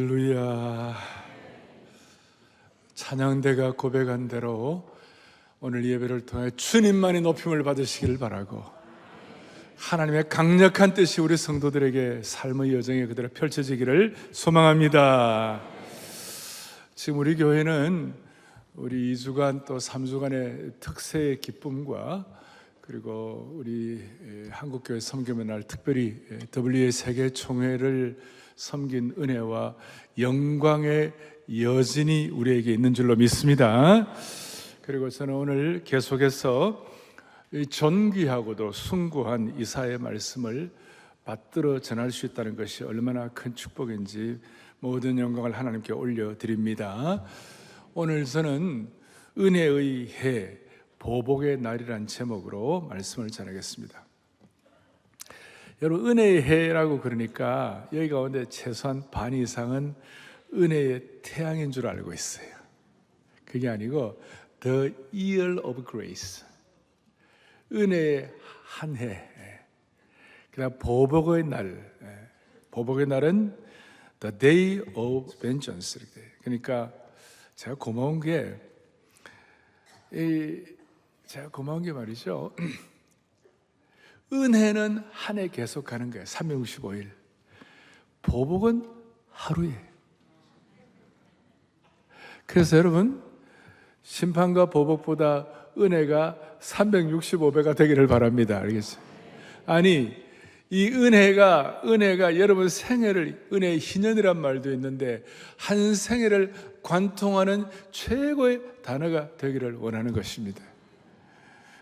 할렐루야. 찬양대가 고백한 대로 오늘 예배를 통해 주님만의 높임을 받으시기를 바라고, 하나님의 강력한 뜻이 우리 성도들에게 삶의 여정에 그대로 펼쳐지기를 소망합니다. 지금 우리 교회는 우리 2주간 또 3주간의 특세의 기쁨과, 그리고 우리 한국교회 섬김의 날 특별히 WA 세계총회를 섬긴 은혜와 영광의 여진이 우리에게 있는 줄로 믿습니다. 그리고 저는 오늘 계속해서 존귀하고도 숭고한 이사야의 말씀을 받들어 전할 수 있다는 것이 얼마나 큰 축복인지 모든 영광을 하나님께 올려드립니다. 오늘 저는 은혜의 해, 보복의 날이란 제목으로 말씀을 전하겠습니다. 여러분, 은혜의 해라고 그러니까 여기 가운데 최소한 반 이상은 은혜의 태양인 줄 알고 있어요. 그게 아니고 The Year of Grace, 은혜의 한 해. 그다음 보복의 날, 보복의 날은 The Day of Vengeance. 그러니까 제가 고마운 게 말이죠, 은혜는 한 해 계속 가는 거예요. 365일. 보복은 하루에. 그래서 여러분, 심판과 보복보다 은혜가 365배가 되기를 바랍니다. 알겠어요? 아니, 이 은혜가 여러분 생애를, 은혜의 희년이란 말도 있는데, 한 생애를 관통하는 최고의 단어가 되기를 원하는 것입니다.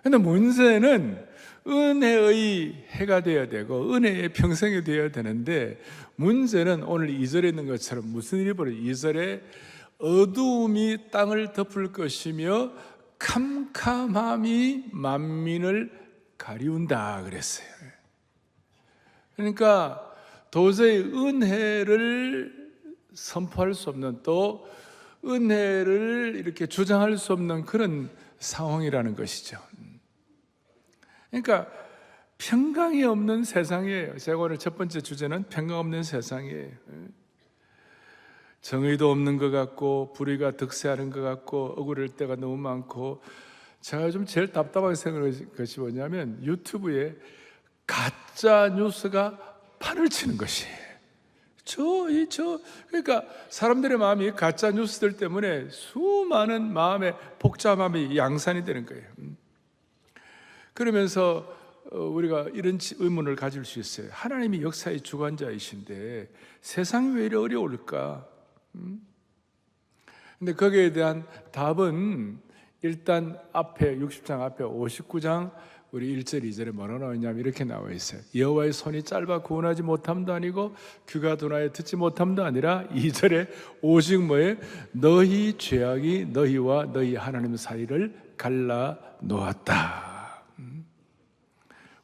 그런데 문제는 은혜의 해가 되어야 되고 은혜의 평생이 되어야 되는데, 문제는 오늘 2절에 있는 것처럼 무슨 일이 벌어요? 2절에 어두움이 땅을 덮을 것이며 캄캄함이 만민을 가리운다 그랬어요. 그러니까 도저히 은혜를 선포할 수 없는, 또 은혜를 이렇게 주장할 수 없는 그런 상황이라는 것이죠. 그러니까 평강이 없는 세상이에요. 제가 오늘 첫 번째 주제는 평강 없는 세상이에요. 정의도 없는 것 같고, 불의가 득세하는 것 같고, 억울할 때가 너무 많고, 제가 좀 제일 답답하게 생각하는 것이 뭐냐면 유튜브에 가짜 뉴스가 판을 치는 것이에요. 그러니까 사람들의 마음이 가짜 뉴스들 때문에 수많은 마음의 복잡함이 양산이 되는 거예요. 그러면서 우리가 이런 의문을 가질 수 있어요. 하나님이 역사의 주관자이신데 세상이 왜 이리 어려울까? 근데 거기에 대한 답은 일단 앞에 60장 앞에 59장 우리 1절 2절에 뭐라 나오냐면 이렇게 나와 있어요. 여호와의 손이 짧아 구원하지 못함도 아니고 귀가 둔하여 듣지 못함도 아니라 2절에 오직 뭐예요? 너희 죄악이 너희와 너희 하나님 사이를 갈라 놓았다.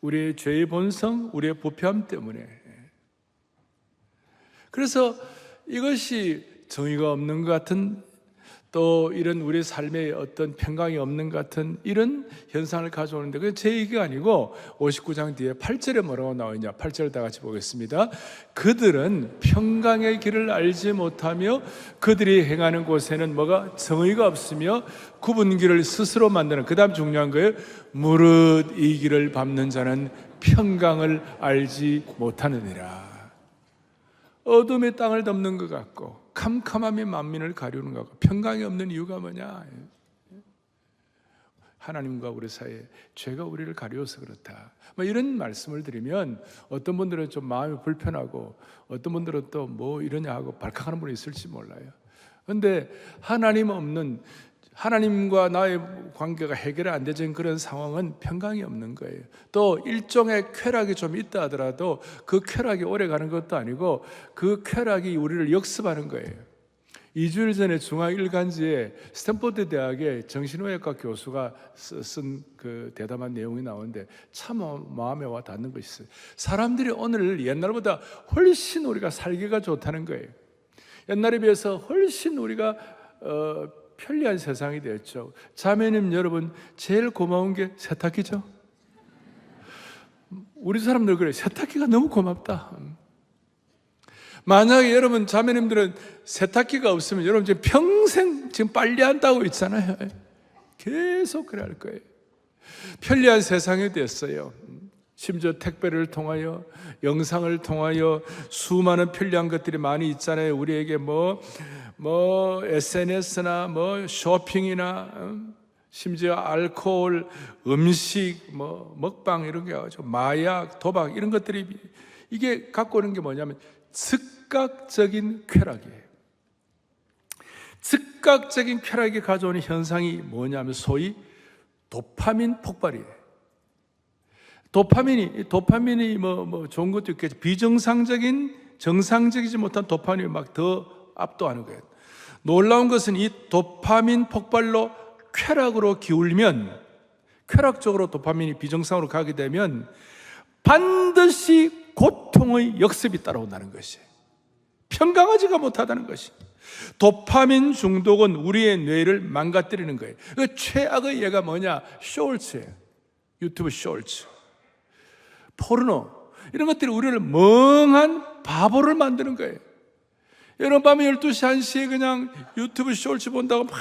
우리의 죄의 본성, 우리의 부패함 때문에. 그래서 이것이 정의가 없는 것 같은, 또 이런 우리 삶에 어떤 평강이 없는 것 같은 이런 현상을 가져오는데, 그게 제 얘기가 아니고 59장 뒤에 8절에 뭐라고 나오냐, 8절 다 같이 보겠습니다. 그들은 평강의 길을 알지 못하며 그들이 행하는 곳에는 뭐가 정의가 없으며 굽은 길을 스스로 만드는, 그 다음 중요한 거예요. 무릇 이 길을 밟는 자는 평강을 알지 못하느니라. 어둠이 땅을 덮는 것 같고 캄캄함이 만민을 가리우는 것 같고, 평강이 없는 이유가 뭐냐? 하나님과 우리 사이에 죄가 우리를 가리워서 그렇다. 이런 말씀을 드리면 어떤 분들은 좀 마음이 불편하고, 어떤 분들은 또 뭐 이러냐 하고 발칵하는 분이 있을지 몰라요. 그런데 하나님과 나의 관계가 해결이 안 되는 그런 상황은 평강이 없는 거예요. 또 일종의 쾌락이 좀 있다 하더라도 그 쾌락이 오래 가는 것도 아니고, 그 쾌락이 우리를 역습하는 거예요. 2주일 전에 중앙일간지에 스탠포드 대학의 정신의학과 교수가 쓴 그 대담한 내용이 나오는데 참 마음에 와 닿는 것이 있어요. 사람들이 오늘 옛날보다 훨씬 우리가 살기가 좋다는 거예요. 옛날에 비해서 훨씬 우리가 편리한 세상이 되었죠. 자매님 여러분, 제일 고마운 게 세탁기죠. 우리 사람들 그래, 세탁기가 너무 고맙다. 만약에 여러분 자매님들은 세탁기가 없으면 여러분 지금 평생 지금 빨래한다고 있잖아요. 계속 그래 할 거예요. 편리한 세상이 됐어요. 심지어 택배를 통하여, 영상을 통하여 수많은 편리한 것들이 많이 있잖아요. 우리에게 SNS나 쇼핑이나 심지어 알코올, 음식, 먹방 이런 게 아주 마약, 도박 이런 것들이 이게 갖고 오는 게 뭐냐면 즉각적인 쾌락이에요. 즉각적인 쾌락이 가져오는 현상이 뭐냐면 소위 도파민 폭발이에요. 도파민이 좋은 것도 있겠지. 비정상적인, 정상적이지 못한 도파민이 막 더 압도하는 거예요. 놀라운 것은 이 도파민 폭발로 쾌락으로 기울면, 쾌락적으로 도파민이 비정상으로 가게 되면 반드시 고통의 역습이 따라온다는 것이, 평강하지가 못하다는 것이. 도파민 중독은 우리의 뇌를 망가뜨리는 거예요. 그 최악의 예가 뭐냐? 쇼츠예요. 유튜브 쇼츠, 포르노, 이런 것들이 우리를 멍한 바보를 만드는 거예요. 여러분 밤에 12시, 1시에 그냥 유튜브 쇼츠 본다고 막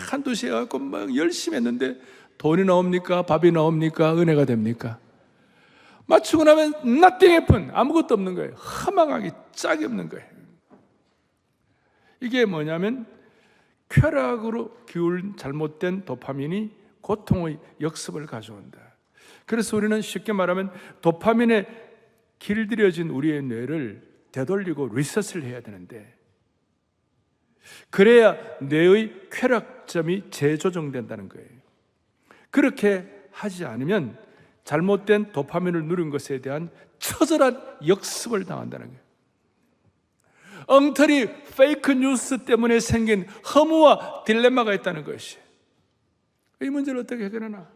한두 시에 갖고 막 열심히 했는데 돈이 나옵니까? 밥이 나옵니까? 은혜가 됩니까? 맞추고 나면 nothing happen, 아무것도 없는 거예요. 허망하기 짝이 없는 거예요. 이게 뭐냐면 쾌락으로 기울인 잘못된 도파민이 고통의 역습을 가져온다. 그래서 우리는 쉽게 말하면 도파민에 길들여진 우리의 뇌를 되돌리고 리셋을 해야 되는데, 그래야 뇌의 쾌락점이 재조정된다는 거예요. 그렇게 하지 않으면 잘못된 도파민을 누린 것에 대한 처절한 역습을 당한다는 거예요. 엉터리 페이크 뉴스 때문에 생긴 허무와 딜레마가 있다는 것이, 이 문제를 어떻게 해결하나?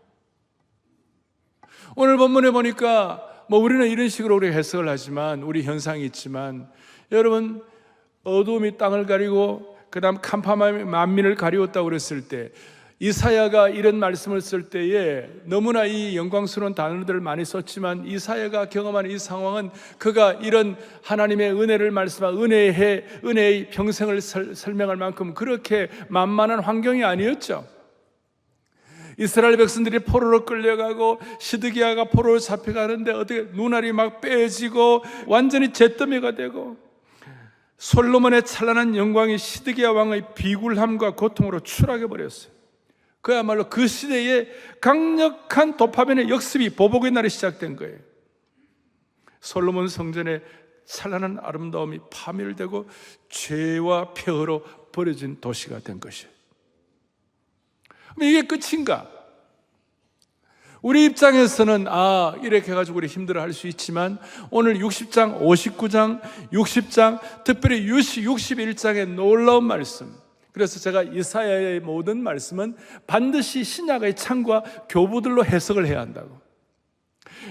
오늘 본문에 보니까 우리는 이런 식으로 우리 해석을 하지만, 우리 현상이 있지만, 여러분 어두움이 땅을 가리고 그 다음 캄파만이 만민을 가리웠다고 그랬을 때, 이사야가 이런 말씀을 쓸 때에 너무나 이 영광스러운 단어들을 많이 썼지만, 이사야가 경험하는 이 상황은 그가 이런 하나님의 은혜를 말씀한 은혜의 평생을 설명할 만큼 그렇게 만만한 환경이 아니었죠. 이스라엘 백성들이 포로로 끌려가고 시드기야가 포로로 잡혀가는데 어떻게 눈알이 막 빼지고 완전히 잿더미가 되고, 솔로몬의 찬란한 영광이 시드기야 왕의 비굴함과 고통으로 추락해버렸어요. 그야말로 그 시대에 강력한 도파민의 역습이, 보복의 날이 시작된 거예요. 솔로몬 성전의 찬란한 아름다움이 파멸되고 죄와 폐허로 버려진 도시가 된 것이에요. 이게 끝인가? 우리 입장에서는 이렇게 해가지고 우리 힘들어할 수 있지만, 오늘 60장, 59장, 60장, 특별히 61장의 놀라운 말씀, 그래서 제가 이사야의 모든 말씀은 반드시 신약의 창과 교부들로 해석을 해야 한다고.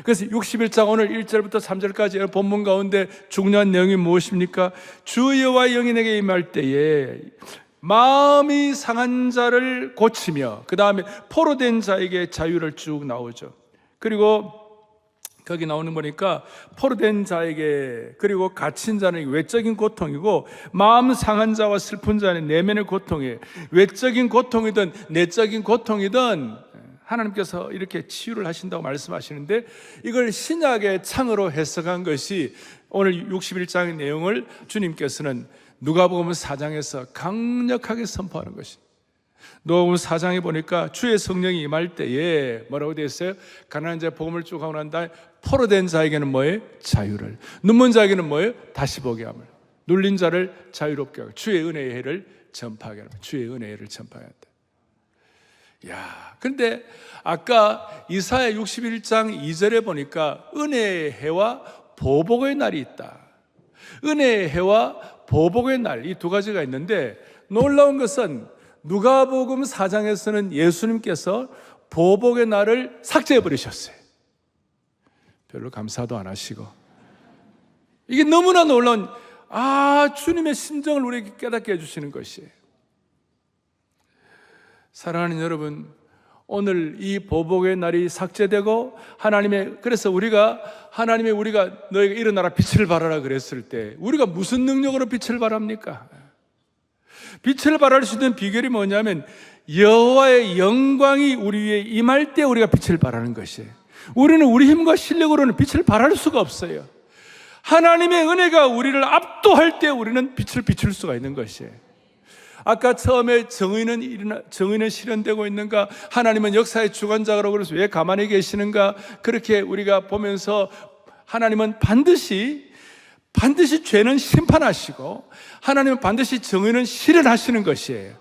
그래서 61장 오늘 1절부터 3절까지 본문 가운데 중요한 내용이 무엇입니까? 주 여호와의 영이 내게 임할 때에 마음이 상한 자를 고치며, 그 다음에 포로된 자에게 자유를 쭉 나오죠. 그리고 거기 나오는 거니까 포로된 자에게, 그리고 갇힌 자는 외적인 고통이고, 마음 상한 자와 슬픈 자는 내면의 고통이에요. 외적인 고통이든 내적인 고통이든 하나님께서 이렇게 치유를 하신다고 말씀하시는데, 이걸 신약의 창으로 해석한 것이 오늘 61장의 내용을 주님께서는 누가복음 4장에서 강력하게 선포하는 것이, 누가복음 4장에 보니까 주의 성령이 임할 때에 뭐라고 되어 있어요? 가난한 자의 복음을 쭉 하고 난 다음에 포로된 자에게는 뭐예요? 자유를, 눈먼 자에게는 뭐예요? 다시 보게 함을, 눌린 자를 자유롭게 하고 주의 은혜의 해를 전파하게 합니다. 주의 은혜의 해를 전파하게 한다. 그런데 아까 이사야 61장 2절에 보니까 은혜의 해와 보복의 날이 있다. 은혜의 해와 보복의 날, 이 두 가지가 있는데, 놀라운 것은 누가복음 4장에서는 예수님께서 보복의 날을 삭제해 버리셨어요. 별로 감사도 안 하시고. 이게 너무나 놀라운, 주님의 심정을 우리에게 깨닫게 해주시는 것이에요. 사랑하는 여러분, 오늘 이 보복의 날이 삭제되고 그래서 하나님의 우리가 너희가 일어나라 빛을 발하라 그랬을 때 우리가 무슨 능력으로 빛을 발합니까? 빛을 발할 수 있는 비결이 뭐냐면 여호와의 영광이 우리 위에 임할 때 우리가 빛을 발하는 것이에요. 우리는 우리 힘과 실력으로는 빛을 발할 수가 없어요. 하나님의 은혜가 우리를 압도할 때 우리는 빛을 비출 수가 있는 것이에요. 아까 처음에 정의는 실현되고 있는가? 하나님은 역사의 주관자라고 그래서 왜 가만히 계시는가? 그렇게 우리가 보면서 하나님은 반드시 죄는 심판하시고 하나님은 반드시 정의는 실현하시는 것이에요.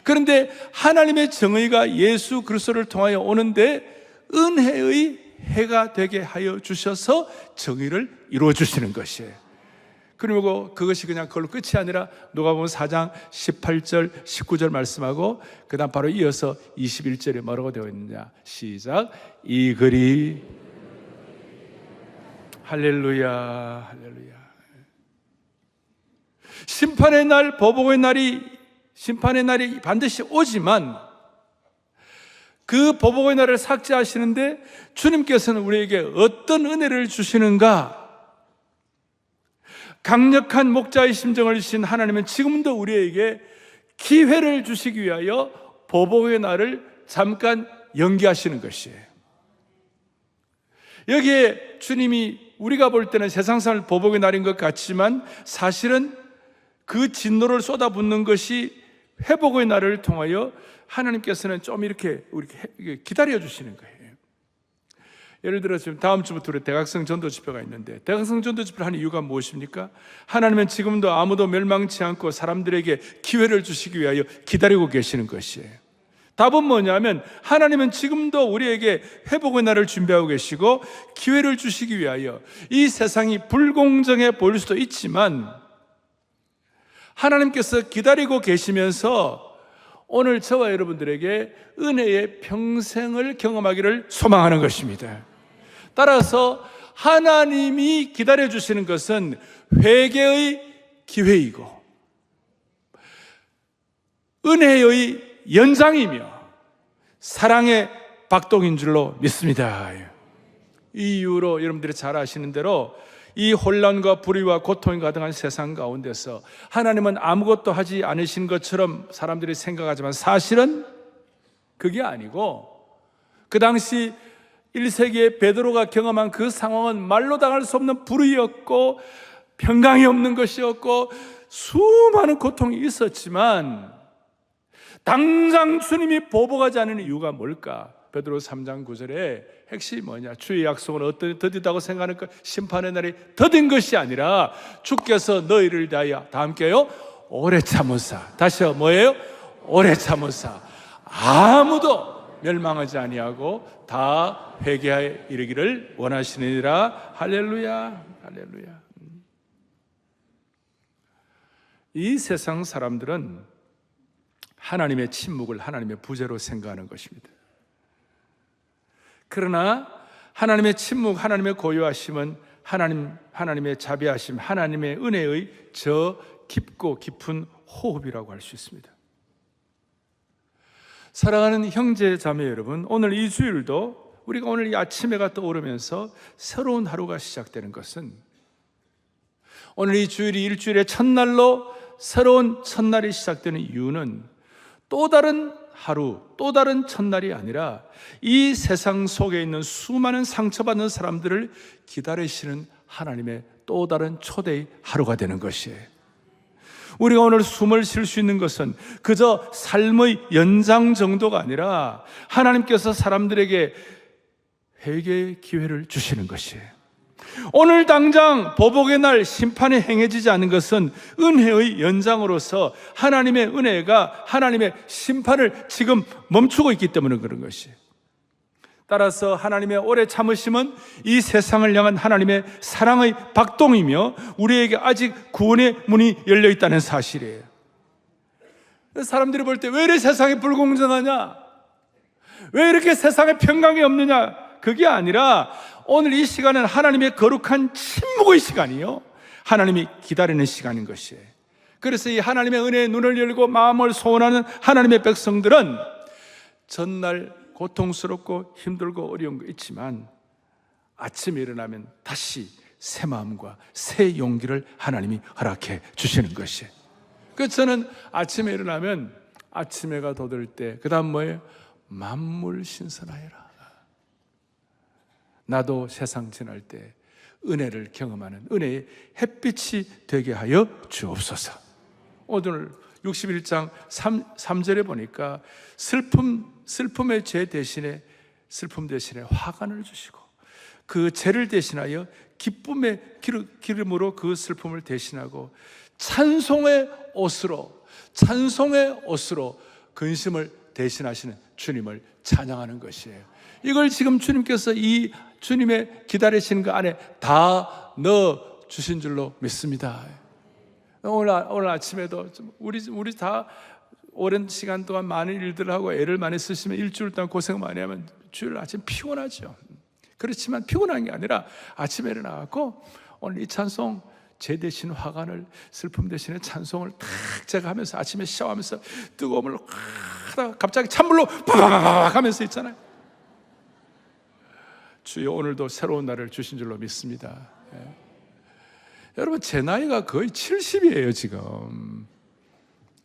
그런데 하나님의 정의가 예수 그리스도를 통하여 오는데 은혜의 해가 되게 하여 주셔서 정의를 이루어 주시는 것이에요. 그리고 그것이 그냥 그걸로 끝이 아니라 누가복음 4장 18절 19절 말씀하고 그 다음 바로 이어서 21절에 뭐라고 되어 있느냐, 시작. 이 글이 할렐루야 할렐루야. 심판의 날, 보복의 날이 반드시 오지만 그 보복의 날을 삭제하시는데 주님께서는 우리에게 어떤 은혜를 주시는가? 강력한 목자의 심정을 주신 하나님은 지금도 우리에게 기회를 주시기 위하여 보복의 날을 잠깐 연기하시는 것이에요. 여기에 주님이 우리가 볼 때는 세상살 보복의 날인 것 같지만 사실은 그 진노를 쏟아붓는 것이 회복의 날을 통하여 하나님께서는 좀 이렇게 기다려 주시는 거예요. 예를 들어 지금 다음 주부터 우리 대각성 전도 집회가 있는데 대각성 전도 집회를 하는 이유가 무엇입니까? 하나님은 지금도 아무도 멸망치 않고 사람들에게 기회를 주시기 위하여 기다리고 계시는 것이에요. 답은 뭐냐면 하나님은 지금도 우리에게 회복의 날을 준비하고 계시고 기회를 주시기 위하여 이 세상이 불공정해 보일 수도 있지만 하나님께서 기다리고 계시면서 오늘 저와 여러분들에게 은혜의 평생을 경험하기를 소망하는 것입니다. 따라서 하나님이 기다려주시는 것은 회개의 기회이고 은혜의 연장이며 사랑의 박동인 줄로 믿습니다. 이 이유로 여러분들이 잘 아시는 대로 이 혼란과 불의와 고통이 가득한 세상 가운데서 하나님은 아무것도 하지 않으신 것처럼 사람들이 생각하지만 사실은 그게 아니고 그 당시 1세기에 베드로가 경험한 그 상황은 말로 당할 수 없는 불의였고 평강이 없는 것이었고 수많은 고통이 있었지만 당장 주님이 보복하지 않는 이유가 뭘까? 베드로 3장 9절에 핵심이 뭐냐? 주의 약속은 어떤 더디다고 생각하니까 심판의 날이 더딘 것이 아니라 주께서 너희를 다 함께요 오래 참으사. 다시요 뭐예요? 오래 참으사 아무도 멸망하지 아니하고 다 회개하여 이르기를 원하시느니라. 할렐루야 할렐루야. 이 세상 사람들은 하나님의 침묵을 하나님의 부재로 생각하는 것입니다. 그러나 하나님의 침묵, 하나님의 고요하심은 하나님의 자비하심, 하나님의 은혜의 저 깊고 깊은 호흡이라고 할 수 있습니다. 사랑하는 형제 자매 여러분, 오늘 이 주일도 우리가 오늘 이 아침해가 떠오르면서 새로운 하루가 시작되는 것은 오늘 이 주일이 일주일의 첫날로 새로운 첫날이 시작되는 이유는 또 다른 하루, 또 다른 첫날이 아니라 이 세상 속에 있는 수많은 상처받는 사람들을 기다리시는 하나님의 또 다른 초대의 하루가 되는 것이에요. 우리가 오늘 숨을 쉴 수 있는 것은 그저 삶의 연장 정도가 아니라 하나님께서 사람들에게 회개의 기회를 주시는 것이에요. 오늘 당장 보복의 날 심판이 행해지지 않은 것은 은혜의 연장으로서 하나님의 은혜가 하나님의 심판을 지금 멈추고 있기 때문에 그런 것이에요. 따라서 하나님의 오래 참으심은 이 세상을 향한 하나님의 사랑의 박동이며 우리에게 아직 구원의 문이 열려 있다는 사실이에요. 사람들이 볼 때 왜 이렇게 세상이 불공정하냐? 왜 이렇게 세상에 평강이 없느냐? 그게 아니라 오늘 이 시간은 하나님의 거룩한 침묵의 시간이요, 하나님이 기다리는 시간인 것이에요. 그래서 이 하나님의 은혜의 눈을 열고 마음을 소원하는 하나님의 백성들은 전날 고통스럽고 힘들고 어려운 거 있지만 아침에 일어나면 다시 새 마음과 새 용기를 하나님이 허락해 주시는 것이에요. 그래서 저는 아침에 일어나면 아침 해가 돋을 때 그 다음 뭐예요? 만물 신선하여라. 나도 세상 지날 때 은혜를 경험하는 은혜의 햇빛이 되게 하여 주옵소서. 오늘 61장 3절에 보니까 슬픔의 죄 대신에 슬픔 대신에 화관을 주시고 그 죄를 대신하여 기쁨의 기름으로 그 슬픔을 대신하고 찬송의 옷으로 근심을 대신하시는 주님을 찬양하는 것이에요. 이걸 지금 주님께서 이 주님의 기다리시는 그 안에 다 넣어 주신 줄로 믿습니다. 오늘 아침에도 우리 다 오랜 시간 동안 많은 일들을 하고 애를 많이 쓰시면 일주일 동안 고생 많이 하면 주일 아침 피곤하죠. 그렇지만 피곤한 게 아니라 아침에 일어나고 오늘 이 찬송 죄 대신 화관을 슬픔 대신에 찬송을 탁 제가 하면서 아침에 샤워하면서 뜨거운 물로 하다가 갑자기 찬물로 팍 하면서 있잖아요. 주여 오늘도 새로운 날을 주신 줄로 믿습니다. 여러분 제 나이가 거의 70이에요 지금.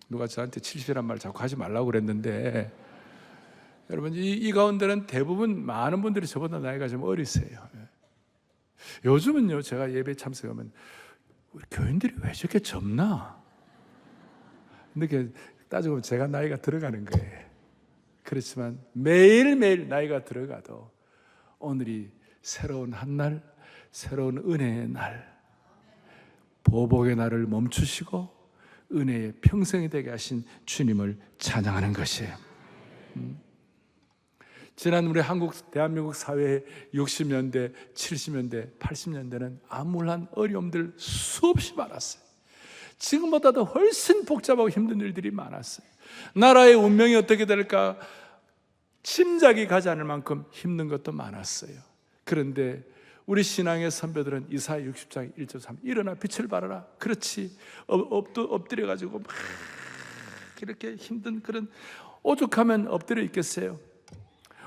누가 저한테 70이란 말 자꾸 하지 말라고 그랬는데 여러분 이 가운데는 대부분 많은 분들이 저보다 나이가 좀 어리세요. 요즘은요 제가 예배 참석하면 우리 교인들이 왜 저렇게 젊나? 근데 따지고 보면 제가 나이가 들어가는 거예요. 그렇지만 매일매일 나이가 들어가도 오늘이 새로운 한 날, 새로운 은혜의 날, 보복의 날을 멈추시고 은혜의 평생이 되게 하신 주님을 찬양하는 것이에요. 지난 우리 대한민국 사회의 60년대, 70년대, 80년대는 암울한 어려움들 수없이 많았어요. 지금보다도 훨씬 복잡하고 힘든 일들이 많았어요. 나라의 운명이 어떻게 될까 짐작이 가지 않을 만큼 힘든 것도 많았어요. 그런데 우리 신앙의 선배들은 이사야 60장 1절 3 일어나 빛을 발하라. 그렇지. 엎드려가지고 막 이렇게 힘든 그런 오죽하면 엎드려 있겠어요.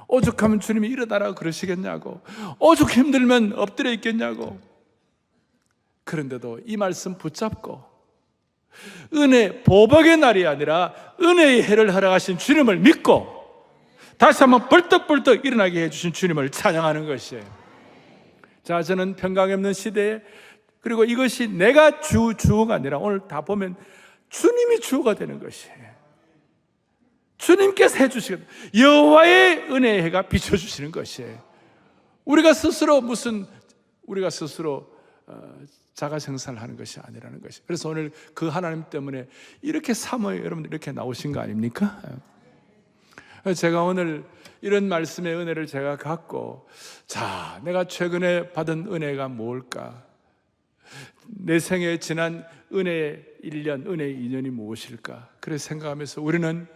오죽하면 주님이 일어나라고 그러시겠냐고. 오죽 힘들면 엎드려 있겠냐고. 그런데도 이 말씀 붙잡고 보복의 날이 아니라 은혜의 해를 허락하신 주님을 믿고 다시 한번 벌떡벌떡 일어나게 해주신 주님을 찬양하는 것이에요. 자, 저는 평강이 없는 시대에 그리고 이것이 내가 주어가 아니라 오늘 다 보면 주님이 주어가 되는 것이에요. 주님께서 해주시거든요. 여호와의 은혜의 해가 비춰주시는 것이에요. 우리가 스스로 자가 생산을 하는 것이 아니라는 것이에요. 그래서 오늘 그 하나님 때문에 이렇게 사모에 여러분들 이렇게 나오신 거 아닙니까? 제가 오늘 이런 말씀의 은혜를 제가 갖고 자, 내가 최근에 받은 은혜가 뭘까? 내 생에 지난 은혜의 1년, 은혜의 2년이 무엇일까? 그래서 생각하면서 우리는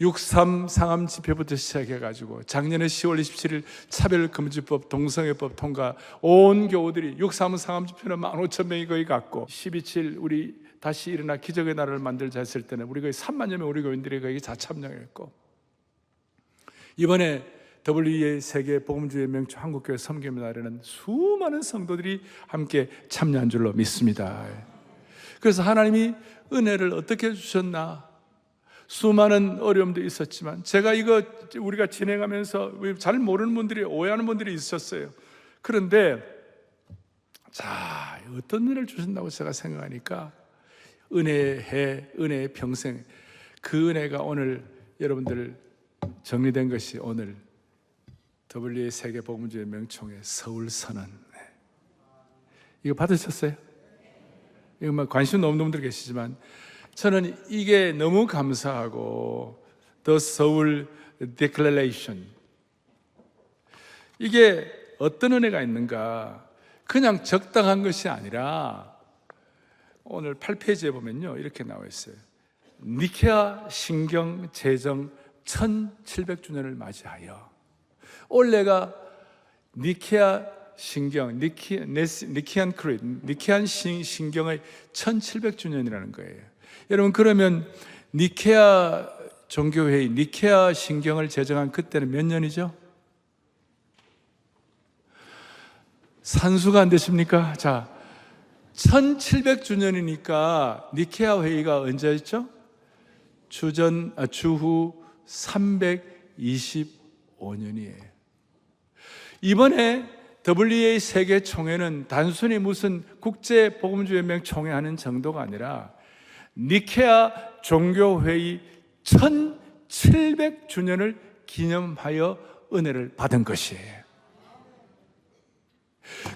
6.3 상암 집회부터 시작해가지고 작년에 10월 27일 차별금지법, 동성애법 통과 온 교우들이 6.3 상암 집회는 15,000명이 거의 갔고 12.7 우리 다시 일어나 기적의 나라를 만들자 했을 때는 우리 거의 3만여 명 우리 교인들이 거기 다 참여했고 이번에 WEA 세계 복음주의 명초 한국교회 섬김의 날에는 수많은 성도들이 함께 참여한 줄로 믿습니다. 그래서 하나님이 은혜를 어떻게 주셨나? 수많은 어려움도 있었지만 제가 이거 우리가 진행하면서 잘 모르는 분들이 오해하는 분들이 있었어요. 그런데 자, 어떤 은혜를 주신다고 제가 생각하니까 은혜의 평생 그 은혜가 오늘 여러분들 정리된 것이 오늘 WA 세계 복음주의 명총회 서울 선언. 이거 받으셨어요? 이거 막 관심 없는 분들 계시지만 저는 이게 너무 감사하고 The Seoul Declaration 이게 어떤 은혜가 있는가 그냥 적당한 것이 아니라 오늘 8페이지에 보면요 이렇게 나와 있어요. 니케아 신경 제정 1700주년을 맞이하여 올해가 니케아 신경, 니케안 크리드, 니케안 신경의 1700주년이라는 거예요. 여러분 그러면 니케아 종교회의 니케아 신경을 제정한 그때는 몇 년이죠? 산수가 안 되십니까? 자, 1700주년이니까 니케아 회의가 언제였죠? 주후 325년이에요. 이번에 WEA 세계 총회는 단순히 무슨 국제 복음주연맹 총회하는 정도가 아니라 니케아 종교회의 1700주년을 기념하여 은혜를 받은 것이에요.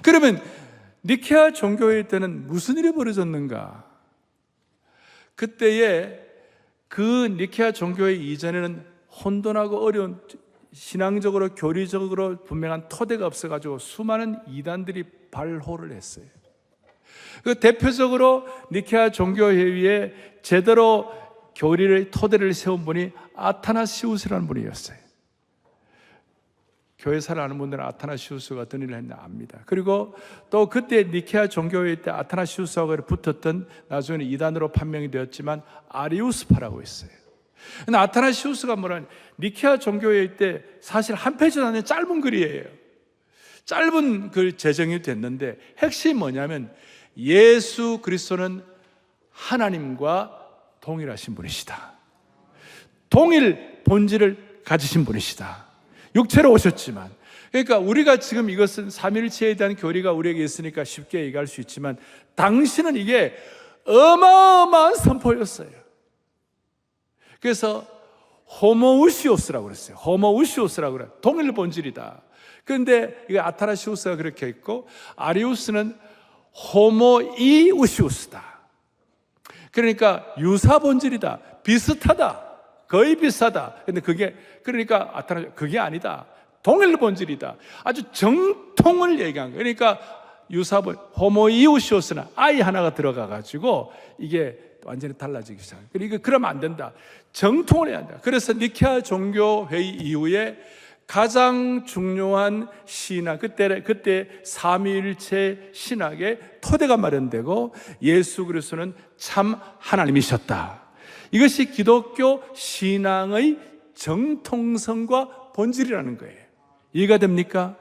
그러면 니케아 종교회의 때는 무슨 일이 벌어졌는가? 그때에 그 니케아 종교회의 이전에는 혼돈하고 어려운, 신앙적으로 교리적으로 분명한 토대가 없어가지고 수많은 이단들이 발호를 했어요. 그 대표적으로 니케아 종교회의에 제대로 교리를 토대를 세운 분이 아타나시우스라는 분이었어요. 교회사를 아는 분들은 아타나시우스가 어떤 일을 했나 압니다. 그리고 또 그때 니케아 종교회의 때 아타나시우스하고 붙었던, 나중에는 이단으로 판명이 되었지만 아리우스파라고 있어요. 근데 아타나시우스가 뭐라냐, 니케아 종교회의 때 사실 한 페이지도 안 되는 짧은 글이에요. 짧은 글 제정이 됐는데 핵심이 뭐냐면 예수 그리스도는 하나님과 동일하신 분이시다. 동일 본질을 가지신 분이시다. 육체로 오셨지만, 그러니까 우리가 지금 이것은 삼위일체에 대한 교리가 우리에게 있으니까 쉽게 얘기할 수 있지만 당시는 이게 어마어마한 선포였어요. 그래서 호모우시오스라고 그랬어요. 호모우시오스라고 그래요. 동일 본질이다. 그런데 이게 아타나시우스가 그렇게 했고, 아리우스는 호모이우시우스다. 그러니까 유사 본질이다. 비슷하다. 거의 비슷하다. 근데 그러니까 그게 아니다. 동일 본질이다. 아주 정통을 얘기한 거예요. 그러니까 유사본, 호모이우시오스는 아이 하나가 들어가가지고 이게 완전히 달라지기 시작해요. 그러니까 그러면 안 된다. 정통을 해야 한다. 그래서 니케아 종교회의 이후에 가장 중요한 신학, 그때 삼위일체 신학의 토대가 마련되고 예수 그리스도는 참 하나님이셨다. 이것이 기독교 신앙의 정통성과 본질이라는 거예요. 이해가 됩니까?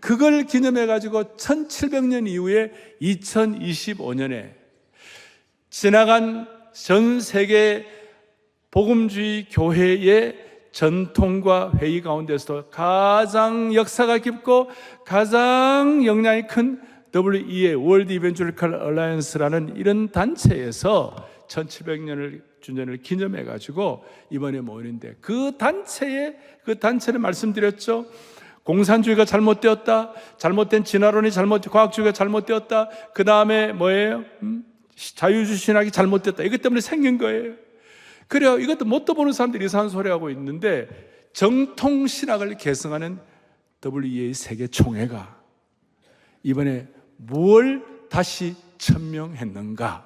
그걸 기념해가지고 1700년 이후에 2025년에 지나간 전 세계 복음주의 교회의 전통과 회의 가운데서도 가장 역사가 깊고 가장 영향이 큰 WEA, 월드 이벤젤리컬 얼라이언스라는 이런 단체에서 1700년을 주년을 기념해가지고 이번에 모이는데, 그 단체를 말씀드렸죠. 공산주의가 잘못되었다. 잘못된 진화론이 과학주의가 잘못되었다. 그 다음에 뭐예요? 자유주의 신학이 잘못됐다. 이것 때문에 생긴 거예요. 그래요. 이것도 뭣도 보는 사람들이 이상한 소리 하고 있는데, 정통 신학을 계승하는 WEA 세계 총회가 이번에 무엇을 다시 천명했는가?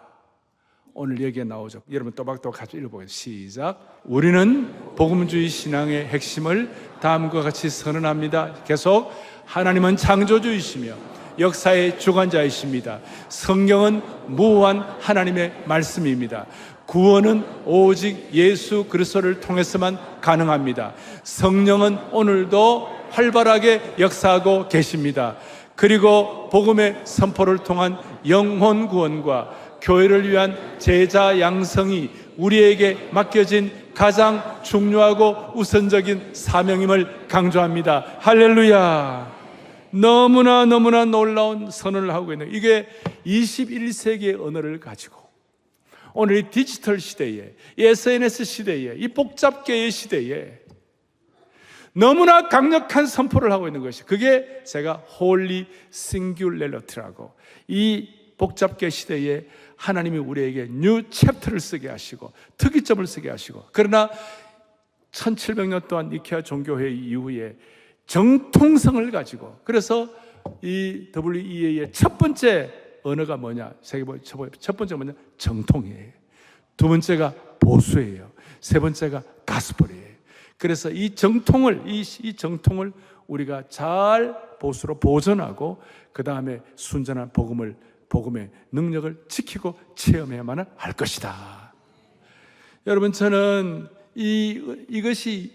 오늘 여기에 나오죠. 여러분 또박또박 같이 읽어보겠습니다. 시작. 우리는 복음주의 신앙의 핵심을 다음과 같이 선언합니다. 계속. 하나님은 창조주이시며 역사의 주관자이십니다. 성경은 무한 하나님의 말씀입니다. 구원은 오직 예수 그리스도를 통해서만 가능합니다. 성령은 오늘도 활발하게 역사하고 계십니다. 그리고 복음의 선포를 통한 영혼 구원과 교회를 위한 제자 양성이 우리에게 맡겨진 가장 중요하고 우선적인 사명임을 강조합니다. 할렐루야. 너무나 놀라운 선언을 하고 있는, 이게 21세기의 언어를 가지고 오늘 이 디지털 시대에, 이 SNS 시대에, 이 복잡계의 시대에 너무나 강력한 선포를 하고 있는 것이, 그게 제가 홀리 싱귤레러티라고, 이 복잡계 시대에 하나님이 우리에게 뉴 챕터를 쓰게 하시고 특이점을 쓰게 하시고, 그러나 1700년 동안 니케아 종교회의 이후에 정통성을 가지고, 그래서 이 WEA의 첫 번째 언어가 뭐냐? 첫 번째가 뭐냐? 정통이에요. 두 번째가 보수예요. 세 번째가 가스펠이에요. 그래서 이 정통을 우리가 잘 보수로 보존하고, 그 다음에 순전한 복음의 능력을 지키고 체험해야만 할 것이다. 여러분, 저는 이것이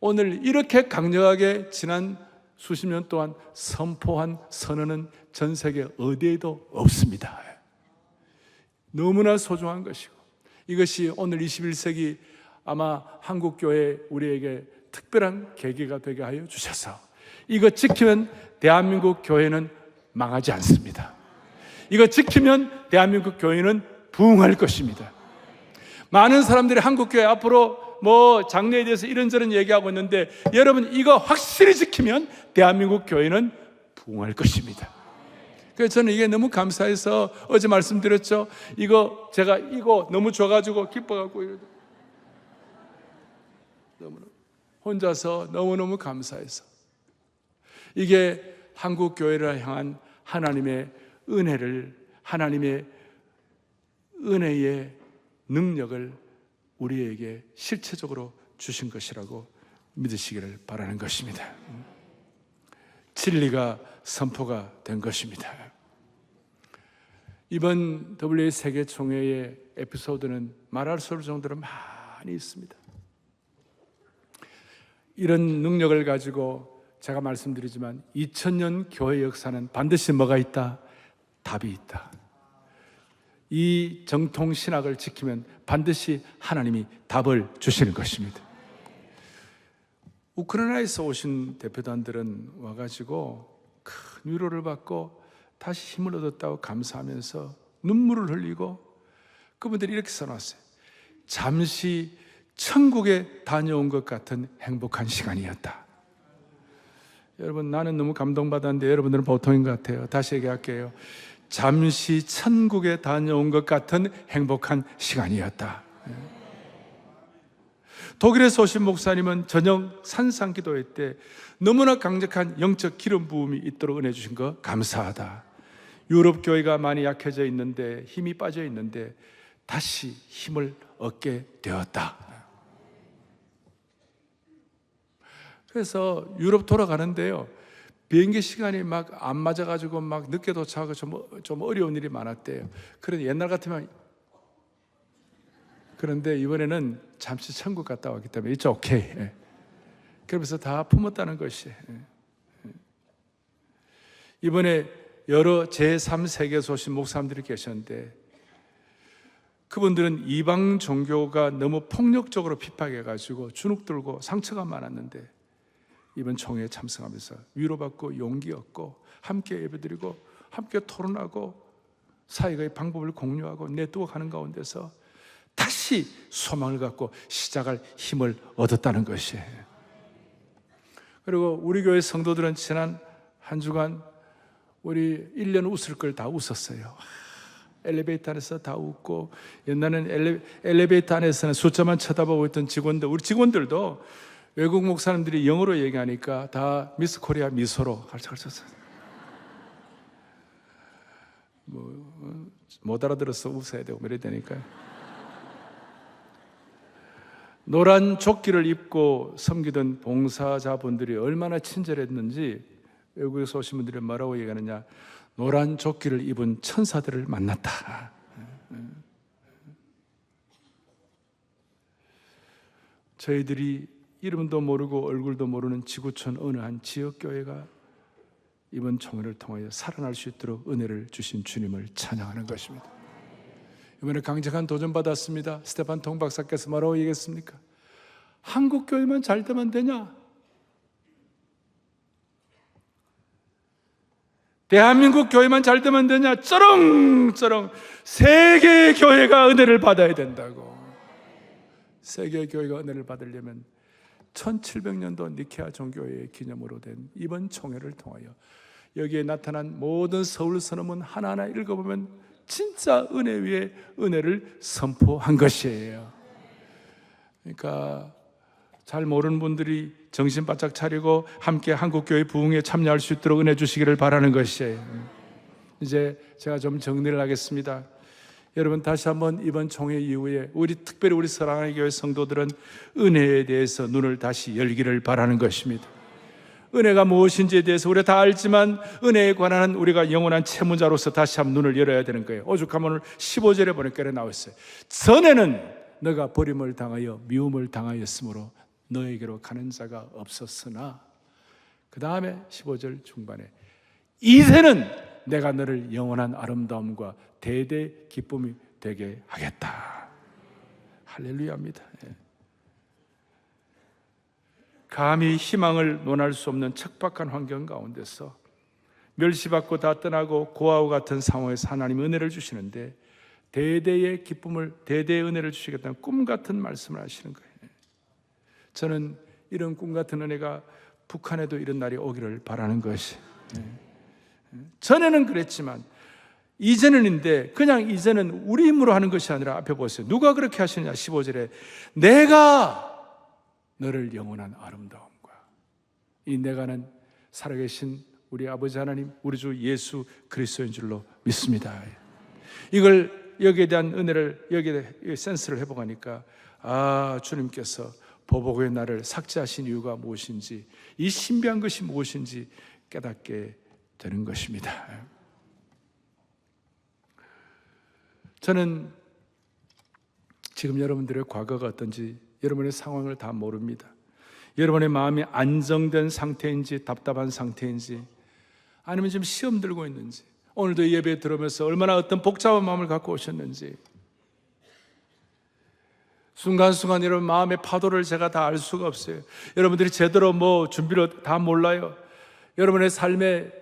오늘 이렇게 강력하게 지난 수십 년 동안 선포한 선언은 전 세계 어디에도 없습니다. 너무나 소중한 것이고, 이것이 오늘 21세기 아마 한국교회 우리에게 특별한 계기가 되게 하여 주셔서 이거 지키면 대한민국 교회는 망하지 않습니다. 이거 지키면 대한민국 교회는 부흥할 것입니다. 많은 사람들이 한국교회 앞으로 장래에 대해서 이런저런 얘기하고 있는데, 여러분 이거 확실히 지키면 대한민국 교회는 부흥할 것입니다. 그래서 저는 이게 너무 감사해서 어제 말씀드렸죠. 제가 이거 너무 좋아가지고 기뻐갖고 혼자서 너무너무 감사해서, 이게 한국 교회를 향한 하나님의 은혜의 능력을 우리에게 실체적으로 주신 것이라고 믿으시기를 바라는 것입니다. 진리가 선포가 된 것입니다. 이번 WA 세계총회의 에피소드는 말할 수 없을 정도로 많이 있습니다. 이런 능력을 가지고 제가 말씀드리지만 2000년 교회 역사는 반드시 뭐가 있다? 답이 있다. 이 정통 신학을 지키면 반드시 하나님이 답을 주시는 것입니다. 우크라이나에서 오신 대표단들은 와가지고 큰 위로를 받고 다시 힘을 얻었다고 감사하면서 눈물을 흘리고, 그분들이 이렇게 써놨어요. 잠시 천국에 다녀온 것 같은 행복한 시간이었다. 여러분, 나는 너무 감동받았는데 여러분들은 보통인 것 같아요. 다시 얘기할게요. 잠시 천국에 다녀온 것 같은 행복한 시간이었다. 독일에서 오신 목사님은 저녁 산상 기도회 때 너무나 강력한 영적 기름 부음이 있도록 은혜 주신 거 감사하다. 유럽 교회가 많이 약해져 있는데, 힘이 빠져 있는데 다시 힘을 얻게 되었다. 그래서 유럽 돌아가는데요, 비행기 시간이 막 안 맞아가지고 막 늦게 도착하고 좀 어려운 일이 많았대요. 그런데 옛날 같으면, 그런데 이번에는 잠시 천국 갔다 왔기 때문에 it's okay. 그러면서 다 품었다는 것이. 이번에 여러 제3세계에서 오신 목사님들이 계셨는데, 그분들은 이방 종교가 너무 폭력적으로 핍박해가지고 주눅 들고 상처가 많았는데, 이번 총회에 참석하면서 위로받고 용기 얻고 함께 예배드리고 함께 토론하고 사역의 방법을 공유하고 네트워크하는 가운데서 다시 소망을 갖고 시작할 힘을 얻었다는 것이에요. 그리고 우리 교회 성도들은 지난 한 주간 우리 1년 웃을 걸 다 웃었어요. 엘리베이터 안에서 다 웃고, 옛날에는 엘리베이터 안에서는 숫자만 쳐다보고 있던 직원들, 우리 직원들도 외국 목사님들이 영어로 얘기하니까 다 미스 코리아 미소로 가르쳤어요. 못 알아들어서 웃어야 되고 이래야 되니까요. 노란 조끼를 입고 섬기던 봉사자분들이 얼마나 친절했는지 외국에서 오신 분들이 뭐라고 얘기하느냐, 노란 조끼를 입은 천사들을 만났다. 저희들이 이름도 모르고 얼굴도 모르는 지구촌 어느 한 지역교회가 이번 총회를 통하여 살아날 수 있도록 은혜를 주신 주님을 찬양하는 것입니다. 이번에 강력한 도전 받았습니다. 스테판 통 박사께서 뭐라고 얘기했습니까? 한국 교회만 잘 되면 되냐? 대한민국 교회만 잘 되면 되냐? 쩌렁쩌렁 세계 교회가 은혜를 받아야 된다고. 세계 교회가 은혜를 받으려면 1700년도 니케아 종교회의 기념으로 된 이번 총회를 통하여 여기에 나타난 모든 서울 선언문 하나하나 읽어보면 진짜 은혜 위에 은혜를 선포한 것이에요. 그러니까 잘 모르는 분들이 정신 바짝 차리고 함께 한국교회 부흥에 참여할 수 있도록 은혜 주시기를 바라는 것이에요. 이제 제가 좀 정리를 하겠습니다. 여러분, 다시 한번 이번 총회 이후에 특별히 우리 사랑하는 교회 성도들은 은혜에 대해서 눈을 다시 열기를 바라는 것입니다. 은혜가 무엇인지에 대해서 우리가 다 알지만 은혜에 관한 우리가 영원한 채무자로서 다시 한번 눈을 열어야 되는 거예요. 오죽하면 오늘 15절에 보니까 나와 있어요. 전에는 너가 버림을 당하여 미움을 당하였으므로 너에게로 가는 자가 없었으나, 그 다음에 15절 중반에 이제는 내가 너를 영원한 아름다움과 대대 기쁨이 되게 하겠다. 할렐루야입니다. 감히 희망을 논할 수 없는 척박한 환경 가운데서 멸시받고 다 떠나고 고아와 같은 상황에서 하나님 은혜를 주시는데, 대대의 기쁨을, 대대의 은혜를 주시겠다는 꿈 같은 말씀을 하시는 거예요. 저는 이런 꿈 같은 은혜가 북한에도 이런 날이 오기를 바라는 것이, 전에는 그랬지만 이제는인데, 그냥 이제는 우리 힘으로 하는 것이 아니라, 앞에 보세요. 누가 그렇게 하시느냐. 15절에 내가 너를 영원한 아름다움과, 이 내가는 살아계신 우리 아버지 하나님, 우리 주 예수 그리스도인 줄로 믿습니다. 이걸, 여기에 대한 은혜를, 여기에 센스를 해보니까, 주님께서 보복의 날을 삭제하신 이유가 무엇인지, 이 신비한 것이 무엇인지 깨닫게 되는 것입니다. 저는 지금 여러분들의 과거가 어떤지, 여러분의 상황을 다 모릅니다. 여러분의 마음이 안정된 상태인지 답답한 상태인지, 아니면 지금 시험 들고 있는지, 오늘도 예배 들으면서 얼마나 어떤 복잡한 마음을 갖고 오셨는지, 순간순간 여러분 마음의 파도를 제가 다 알 수가 없어요. 여러분들이 제대로 준비를 다 몰라요. 여러분의 삶의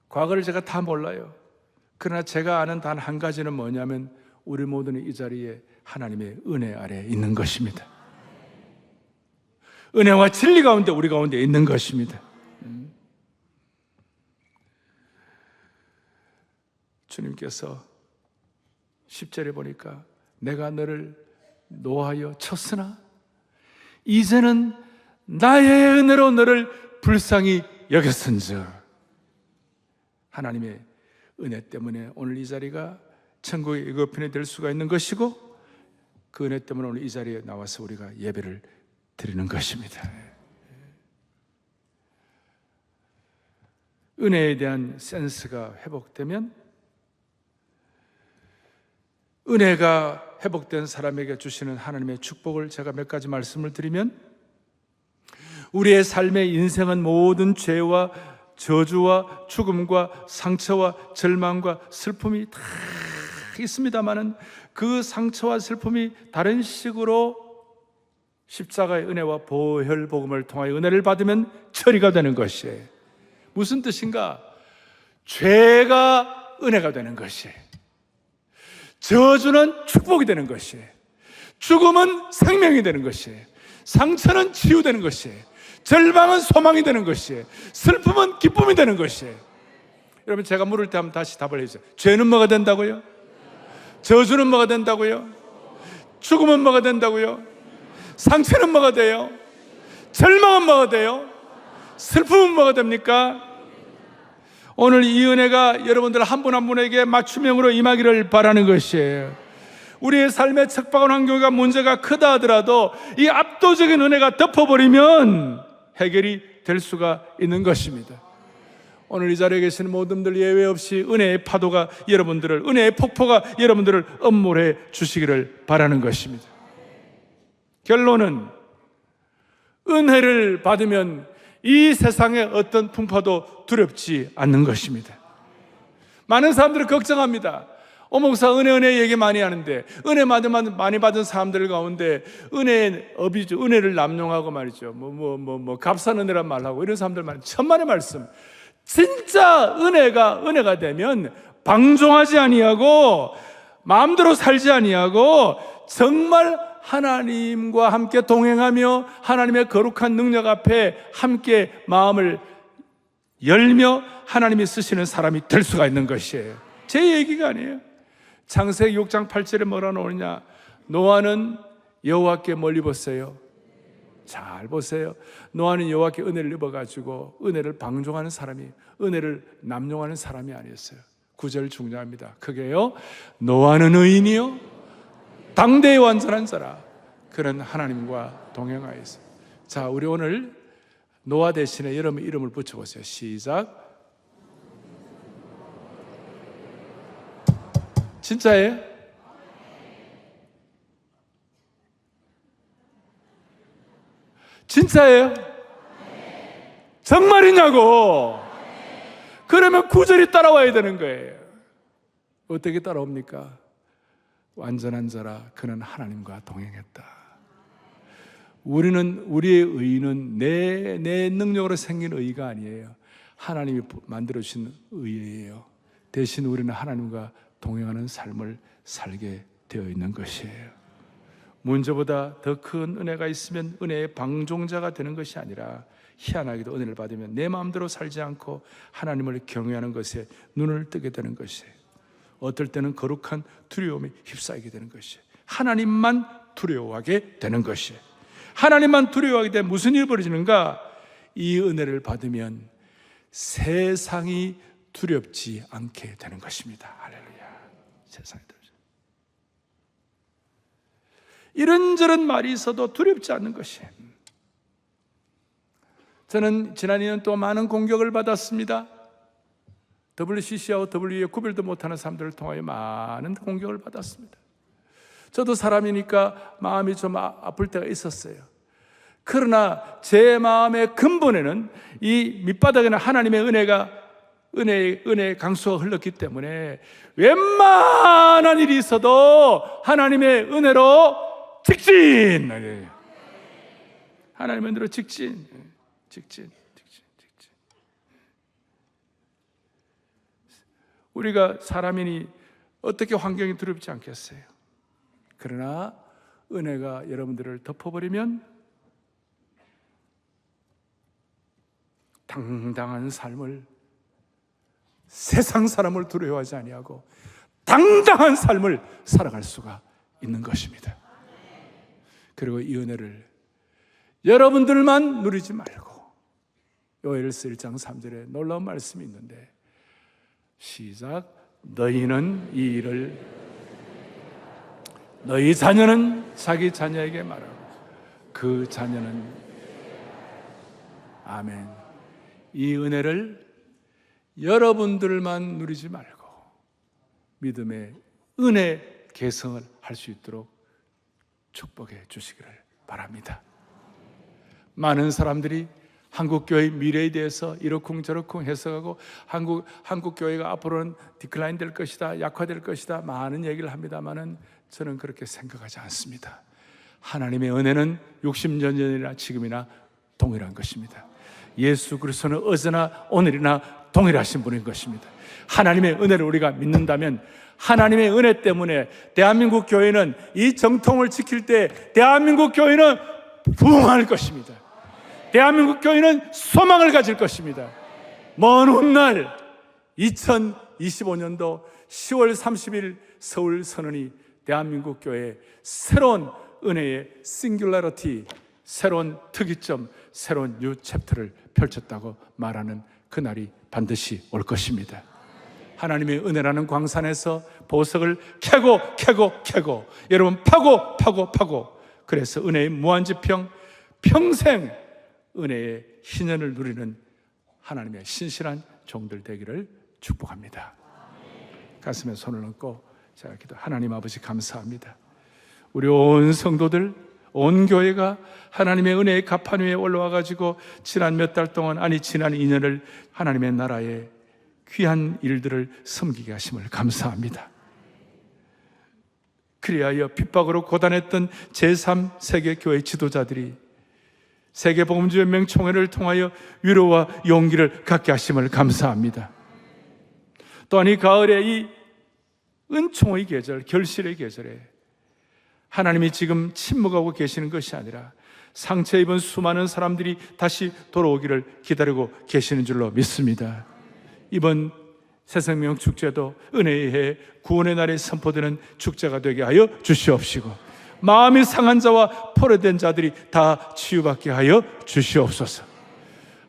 과거를 제가 다 몰라요. 그러나 제가 아는 단 한 가지는 뭐냐면, 우리 모두는 이 자리에 하나님의 은혜 아래 있는 것입니다. 은혜와 진리 가운데 우리 가운데 있는 것입니다. 주님께서 10절에 보니까 내가 너를 노하여 쳤으나 이제는 나의 은혜로 너를 불쌍히 여겼은즉, 하나님의 은혜 때문에 오늘 이 자리가 천국의 예고편이 될 수가 있는 것이고, 그 은혜 때문에 오늘 이 자리에 나와서 우리가 예배를 드리는 것입니다. 은혜에 대한 센스가 회복되면, 은혜가 회복된 사람에게 주시는 하나님의 축복을 제가 몇 가지 말씀을 드리면, 우리의 삶의 인생은 모든 죄와 저주와 죽음과 상처와 절망과 슬픔이 다 있습니다마는, 그 상처와 슬픔이 다른 식으로 십자가의 은혜와 보혈 복음을 통하여 은혜를 받으면 처리가 되는 것이에요. 무슨 뜻인가? 죄가 은혜가 되는 것이에요. 저주는 축복이 되는 것이에요. 죽음은 생명이 되는 것이에요. 상처는 치유되는 것이에요. 절망은 소망이 되는 것이에요. 슬픔은 기쁨이 되는 것이에요. 여러분, 제가 물을 때 한번 다시 답을 해주세요. 죄는 뭐가 된다고요? 저주는 뭐가 된다고요? 죽음은 뭐가 된다고요? 상처는 뭐가 돼요? 절망은 뭐가 돼요? 슬픔은 뭐가 됩니까? 오늘 이 은혜가 여러분들 한 분 한 분에게 맞춤형으로 임하기를 바라는 것이에요. 우리의 삶의 척박한 환경과 문제가 크다 하더라도 이 압도적인 은혜가 덮어버리면 해결이 될 수가 있는 것입니다. 오늘 이 자리에 계시는 모든 분들 예외 없이 은혜의 파도가 여러분들을, 은혜의 폭포가 여러분들을 엄몰해 주시기를 바라는 것입니다. 결론은, 은혜를 받으면 이 세상의 어떤 풍파도 두렵지 않는 것입니다. 많은 사람들이 걱정합니다. 목사 은혜 얘기 많이 하는데, 은혜 많이 받은 사람들 가운데 은혜의 업이죠. 은혜를 남용하고 말이죠. 값싼 은혜란 말하고 이런 사람들 많이, 천만의 말씀. 진짜 은혜가 되면 방종하지 아니하고 마음대로 살지 아니하고 정말 하나님과 함께 동행하며 하나님의 거룩한 능력 앞에 함께 마음을 열며 하나님이 쓰시는 사람이 될 수가 있는 것이에요. 제 얘기가 아니에요. 창세기 6장 8절에 뭐라 나오느냐? 노아는 여호와께 뭘 입었어요? 잘 보세요. 노아는 여호와께 은혜를 입어가지고 은혜를 방종하는 사람이, 은혜를 남용하는 사람이 아니었어요. 9절 중요합니다. 크게요. 노아는 의인이요 당대의 완전한 자라. 그는 하나님과 동행하였어요. 자, 우리 오늘 노아 대신에 여러분 이름을 붙여보세요. 시작. 진짜예요? 진짜예요? 정말이냐고. 그러면 구절이 따라와야 되는 거예요. 어떻게 따라옵니까? 완전한 자라 그는 하나님과 동행했다. 우리의 의의는 내 능력으로 생긴 의의가 아니에요. 하나님이 만들어주신 의의예요. 대신 우리는 하나님과 동행하는 삶을 살게 되어 있는 것이에요. 문제보다 더 큰 은혜가 있으면 은혜의 방종자가 되는 것이 아니라 희한하게도 은혜를 받으면 내 마음대로 살지 않고 하나님을 경외하는 것에 눈을 뜨게 되는 것이에요. 어떨 때는 거룩한 두려움에 휩싸이게 되는 것이에요. 하나님만 두려워하게 되는 것이에요. 하나님만 두려워하게 되면 무슨 일이 벌어지는가? 이 은혜를 받으면 세상이 두렵지 않게 되는 것입니다. 할렐루야. 세상이 두렵지. 이런저런 말이 있어도 두렵지 않는 것이에요. 저는 지난 2년 동안 많은 공격을 받았습니다. WCC와 W에 구별도 못하는 사람들을 통하여 많은 공격을 받았습니다. 저도 사람이니까 마음이 좀 아플 때가 있었어요. 그러나 제 마음의 근본에는 이 밑바닥에는 하나님의 은혜의 강수가 흘렀기 때문에 웬만한 일이 있어도 하나님의 은혜로 직진! 하나님의 은혜로 직진. 우리가 사람이니 어떻게 환경이 두렵지 않겠어요? 그러나 은혜가 여러분들을 덮어버리면 당당한 삶을, 세상 사람을 두려워하지 아니하고 당당한 삶을 살아갈 수가 있는 것입니다. 그리고 이 은혜를 여러분들만 누리지 말고, 요엘서 1장 3절에 놀라운 말씀이 있는데, 시작. 너희는 이 일을 너희 자녀는 자기 자녀에게 말하고 그 자녀는, 아멘. 이 은혜를 여러분들만 누리지 말고 믿음의 은혜 개성을 할 수 있도록 축복해 주시기를 바랍니다. 많은 사람들이 한국교회의 미래에 대해서 이러쿵저러쿵 해석하고 한국교회가 앞으로는 디클라인 될 것이다, 약화될 것이다, 많은 얘기를 합니다만은 저는 그렇게 생각하지 않습니다. 하나님의 은혜는 60년 전이나 지금이나 동일한 것입니다. 예수 그리스도는 어제나 오늘이나 동일하신 분인 것입니다. 하나님의 은혜를 우리가 믿는다면 하나님의 은혜 때문에 대한민국 교회는 이 정통을 지킬 때 대한민국 교회는 부흥할 것입니다. 대한민국 교회는 소망을 가질 것입니다. 먼 훗날 2025년도 10월 30일 서울 선언이 대한민국 교회의 새로운 은혜의 싱귤러리티, 새로운 특이점, 새로운 뉴 챕터를 펼쳤다고 말하는 그날이 반드시 올 것입니다. 하나님의 은혜라는 광산에서 보석을 캐고 여러분 파고 그래서 은혜의 무한지평, 평생 은혜의 희년을 누리는 하나님의 신실한 종들 되기를 축복합니다. 가슴에 손을 얹고 제가 기도. 하나님 아버지 감사합니다. 우리 온 성도들, 온 교회가 하나님의 은혜의 가판 위에 올라와가지고 지난 몇 달 동안, 아니 지난 2년을 하나님의 나라의 귀한 일들을 섬기게 하심을 감사합니다. 그리하여 핍박으로 고단했던 제3세계교회 지도자들이 세계복음주연맹 총회를 통하여 위로와 용기를 갖게 하심을 감사합니다. 또한 이 가을에 이 은총의 계절, 결실의 계절에 하나님이 지금 침묵하고 계시는 것이 아니라 상처 입은 수많은 사람들이 다시 돌아오기를 기다리고 계시는 줄로 믿습니다. 이번 새생명 축제도 은혜의 해, 구원의 날에 선포되는 축제가 되게 하여 주시옵시고, 마음이 상한 자와 포로된 자들이 다 치유받게 하여 주시옵소서.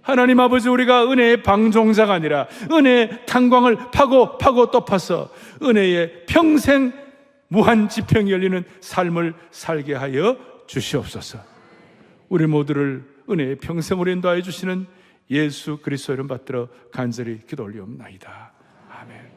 하나님 아버지, 우리가 은혜의 방종자가 아니라 은혜의 탄광을 파고 또 파서 은혜의 평생 무한 지평이 열리는 삶을 살게 하여 주시옵소서. 우리 모두를 은혜의 평생으로 인도하여 주시는 예수 그리스도 이름 받들어 간절히 기도 올리옵나이다. 아멘.